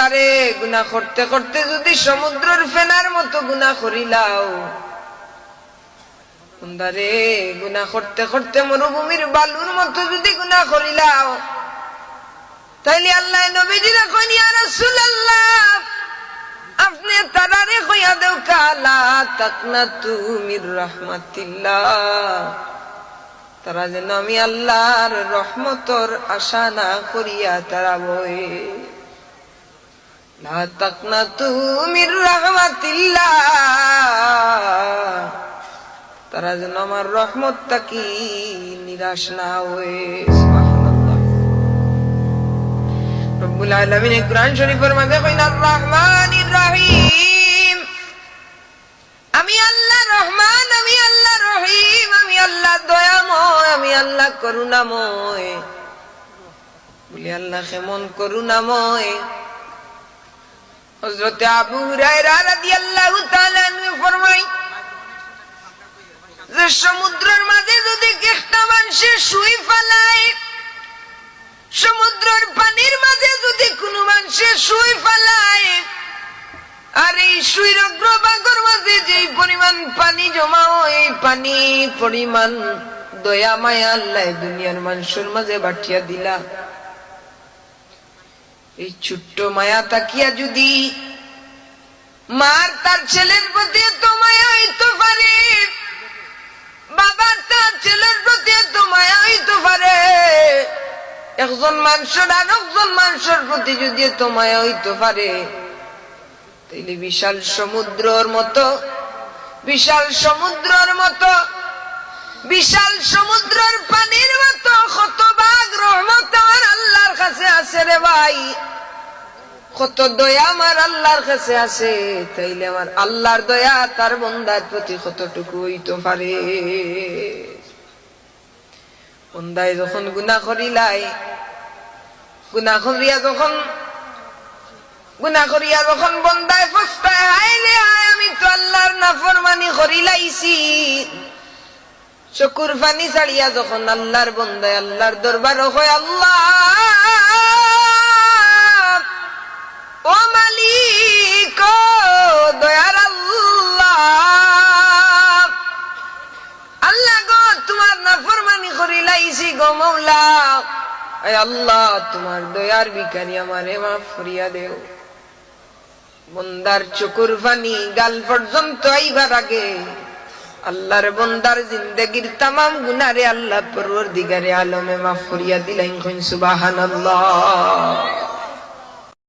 বন্দারে গুনাহ করতে করতে যদি সমুদ্রের ফেনার মতো গুনাহ করিলাও, বন্দারে গুনাহ করতে করতে মরুভূমির বালুর মতো যদি গুনাহ করিলাও, তাইলে আল্লাহ নবীজিরা কইন ইয়া রাসূলুল্লাহ আপনি তারারে কইয়া দেও কালা তাকনাতু মির রাহমাতিল্লাহ, তারা যেন আমি আল্লাহর রহমতর আশা না করিয়া তারা বই। লা তাকনাতু মির রাহমাতিল্লাহ, তারা যেন আমার রহমত তাকি নিরাশ না হয়ে। সুবহানাল্লাহ। রব্বুল আলামিন কুরআন শরীফের মধ্যে কইন আর রহমানির রহিম, আমি আল্লাহ রহমান, আমি আল্লাহ রহিম, আমি আল্লাহ দয়াময়, আমি আল্লাহ করুণাময়। বলি আল্লাহ কেমন করুণাময়। হযরত আবু হুরায়রা রাদিয়াল্লাহু তাআলা আনহু ফরমায় যে সমুদ্রের মাঝে যদি একটা মানুষের শুই ফেলায়, সমুদ্রের পানির মাঝে যদি কোনো মানুষের শুই ফেলায়, আর এই শুইর অগ্রভাগের মাঝে যে পরিমাণ পানি জমা হয়, এই পানি পরিমাণ দয়া মায়া আল্লাহ দুনিয়ার মানুষের মাঝে বাটিয়া দিলা। এই ছোট্ট মায়া তাকিয়া যদি মার তার ছেলের প্রতি এত মায়া হইতে পারে, বাবার তার ছেলের প্রতি এত মায়া হইতে পারে, একজন মানুষের আর একজন মানুষের প্রতি যদি এত মায়া হইতে পারে, তাইলে বিশাল সমুদ্রের মতো, বিশাল সমুদ্রের মতো, বিশাল সমুদ্রের পানির মতো কত ভাগ রহমত আমার আল্লাহর কাছে আছে রে ভাই, কত দয়া আমার আল্লাহর কাছে আছে। তাইলে আমার আল্লাহর দয়া তার বান্দার প্রতি কতটুকু হইতে পারে। বান্দায় যখন গুনাহ করিলাই, গুনাহ করিয়া যখন বন্দায় পস্তায়, হায় রে হায় আমি তো আল্লাহর নাফরমানি করিলাইছি, চকুর পানি ছাড়িয়া যখন আল্লাহর বন্দায় আল্লাহর দরবার হয়, আল্লাহ ও মালিক ও দয়ার আল্লাহ, আল্লাহ গো তোমার নাফরমানি করিলাইছি গো মওলা, আয় আল্লাহ তোমার দয়ার ভিখারি আমারে মাফ করিয়া দেও। বন্দার চকুর পানি গাল পর্যন্ত আইবার আগে আল্লাহর বন্দার জিন্দেগীর তামাম গুনারে আল্লাহ পরওয়ারদিগারে আলমে মাফ করিয়া দিলেন। সুবহানাল্লাহ।